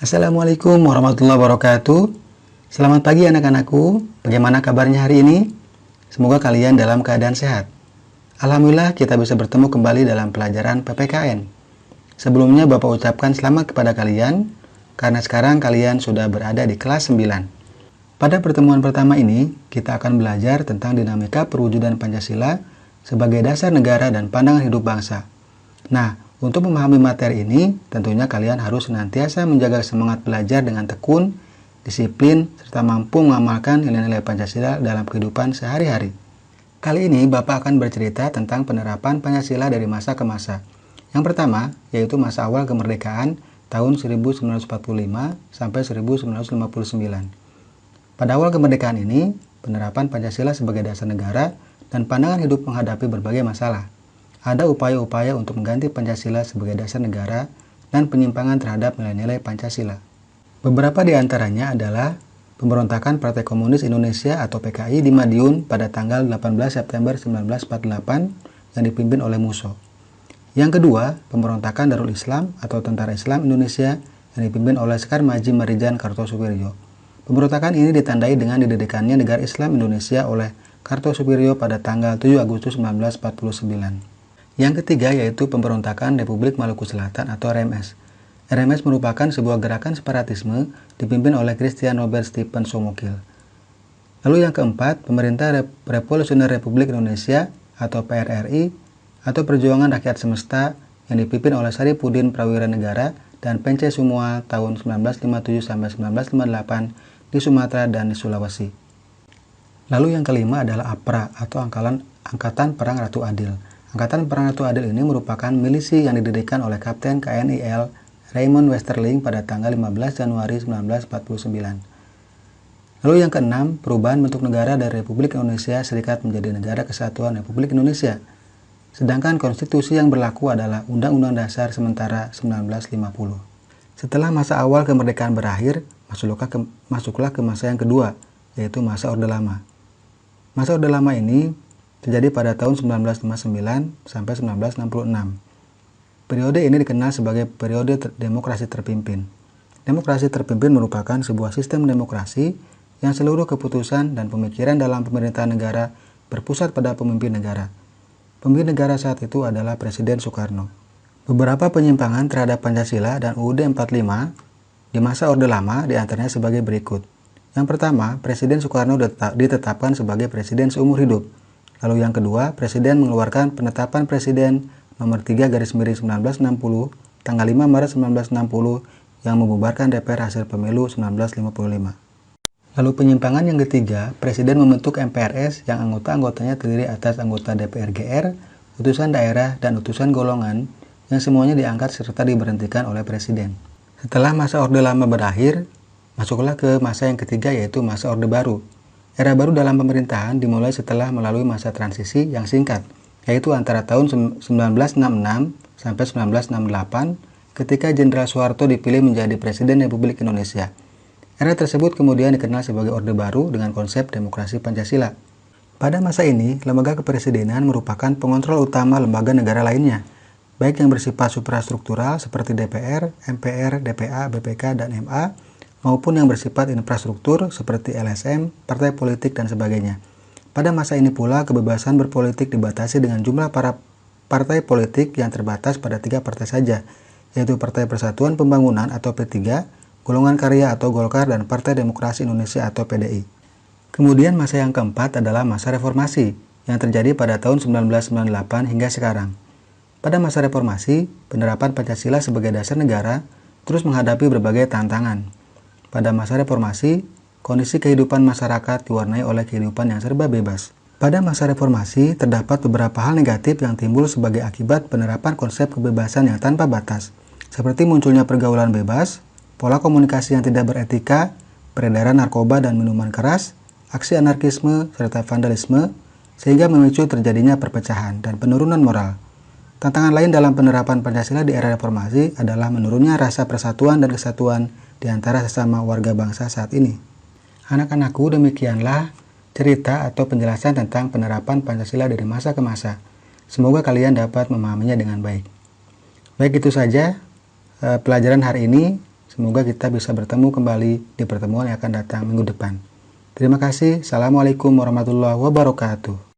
Assalamualaikum warahmatullahi wabarakatuh. Selamat pagi anak-anakku. Bagaimana kabarnya hari ini? Semoga kalian dalam keadaan sehat. Alhamdulillah kita bisa bertemu kembali dalam pelajaran PPKN. Sebelumnya Bapak ucapkan selamat kepada kalian karena sekarang kalian sudah berada di kelas 9. Pada pertemuan pertama ini, kita akan belajar tentang dinamika perwujudan Pancasila sebagai dasar negara dan pandangan hidup bangsa. Nah, untuk memahami materi ini, tentunya kalian harus senantiasa menjaga semangat belajar dengan tekun, disiplin, serta mampu mengamalkan nilai-nilai Pancasila dalam kehidupan sehari-hari. Kali ini Bapak akan bercerita tentang penerapan Pancasila dari masa ke masa. Yang pertama, yaitu masa awal kemerdekaan tahun 1945 sampai 1959. Pada awal kemerdekaan ini, penerapan Pancasila sebagai dasar negara dan pandangan hidup menghadapi berbagai masalah. Ada upaya-upaya untuk mengganti Pancasila sebagai dasar negara dan penyimpangan terhadap nilai-nilai Pancasila. Beberapa di antaranya adalah pemberontakan Partai Komunis Indonesia atau PKI di Madiun pada tanggal 18 September 1948 yang dipimpin oleh Musso. Yang kedua, pemberontakan Darul Islam atau Tentara Islam Indonesia yang dipimpin oleh Sekar Maji Marijan Kartosuwiryo. Pemberontakan ini ditandai dengan didirikannya Negara Islam Indonesia oleh Kartosuwiryo pada tanggal 7 Agustus 1949. Yang ketiga yaitu pemberontakan Republik Maluku Selatan atau RMS. RMS merupakan sebuah gerakan separatisme dipimpin oleh Christian Robert Stephen Somokil. Lalu yang keempat, Pemerintah Revolusioner Republik Indonesia atau PRRI atau Perjuangan Rakyat Semesta yang dipimpin oleh Saripudin Prawira Negara dan Pence Sumual tahun 1957 sampai 1958 di Sumatera dan di Sulawesi. Lalu yang kelima adalah APRA atau Angkatan Perang Ratu Adil. Angkatan Perang Ratu Adil ini merupakan milisi yang didirikan oleh Kapten KNIL Raymond Westerling pada tanggal 15 Januari 1949. Lalu yang keenam, perubahan bentuk negara dari Republik Indonesia Serikat menjadi Negara Kesatuan Republik Indonesia. Sedangkan konstitusi yang berlaku adalah Undang-Undang Dasar Sementara 1950. Setelah masa awal kemerdekaan berakhir, masuklah ke masa yang kedua, yaitu masa Orde Lama. Masa Orde Lama ini terjadi pada tahun 1959 sampai 1966. Periode ini dikenal sebagai periode demokrasi terpimpin. Demokrasi terpimpin merupakan sebuah sistem demokrasi yang seluruh keputusan dan pemikiran dalam pemerintahan negara berpusat pada pemimpin negara. Pemimpin negara saat itu adalah Presiden Soekarno. Beberapa penyimpangan terhadap Pancasila dan UUD 45 di masa Orde Lama diantaranya sebagai berikut. Yang pertama, Presiden Soekarno ditetapkan sebagai presiden seumur hidup. Lalu yang kedua, Presiden mengeluarkan penetapan Presiden nomor 3/1960 tanggal 5 Maret 1960 yang membubarkan DPR hasil pemilu 1955. Lalu penyimpangan yang ketiga, Presiden membentuk MPRS yang anggota-anggotanya terdiri atas anggota DPR GR, utusan daerah, dan utusan golongan yang semuanya diangkat serta diberhentikan oleh Presiden. Setelah masa Orde Lama berakhir, masuklah ke masa yang ketiga yaitu masa Orde Baru. Era baru dalam pemerintahan dimulai setelah melalui masa transisi yang singkat, yaitu antara tahun 1966 sampai 1968 ketika Jenderal Soeharto dipilih menjadi Presiden Republik Indonesia. Era tersebut kemudian dikenal sebagai Orde Baru dengan konsep demokrasi Pancasila. Pada masa ini, lembaga kepresidenan merupakan pengontrol utama lembaga negara lainnya, baik yang bersifat suprastruktural seperti DPR, MPR, DPA, BPK, dan MA, maupun yang bersifat infrastruktur seperti LSM, partai politik, dan sebagainya. Pada masa ini pula, kebebasan berpolitik dibatasi dengan jumlah para partai politik yang terbatas pada 3 partai saja, yaitu Partai Persatuan Pembangunan atau P3, Golongan Karya atau Golkar, dan Partai Demokrasi Indonesia atau PDI. Kemudian masa yang keempat adalah masa reformasi, yang terjadi pada tahun 1998 hingga sekarang. Pada masa reformasi, penerapan Pancasila sebagai dasar negara terus menghadapi berbagai tantangan. Pada masa reformasi, kondisi kehidupan masyarakat diwarnai oleh kehidupan yang serba bebas. Pada masa reformasi, terdapat beberapa hal negatif yang timbul sebagai akibat penerapan konsep kebebasan yang tanpa batas, seperti munculnya pergaulan bebas, pola komunikasi yang tidak beretika, peredaran narkoba dan minuman keras, aksi anarkisme, serta vandalisme, sehingga memicu terjadinya perpecahan dan penurunan moral. Tantangan lain dalam penerapan Pancasila di era reformasi adalah menurunnya rasa persatuan dan kesatuan di antara sesama warga bangsa saat ini. Anak-anakku, demikianlah cerita atau penjelasan tentang penerapan Pancasila dari masa ke masa. Semoga kalian dapat memahaminya dengan baik. Baik, itu saja pelajaran hari ini. Semoga kita bisa bertemu kembali di pertemuan yang akan datang minggu depan. Terima kasih. Assalamualaikum warahmatullahi wabarakatuh.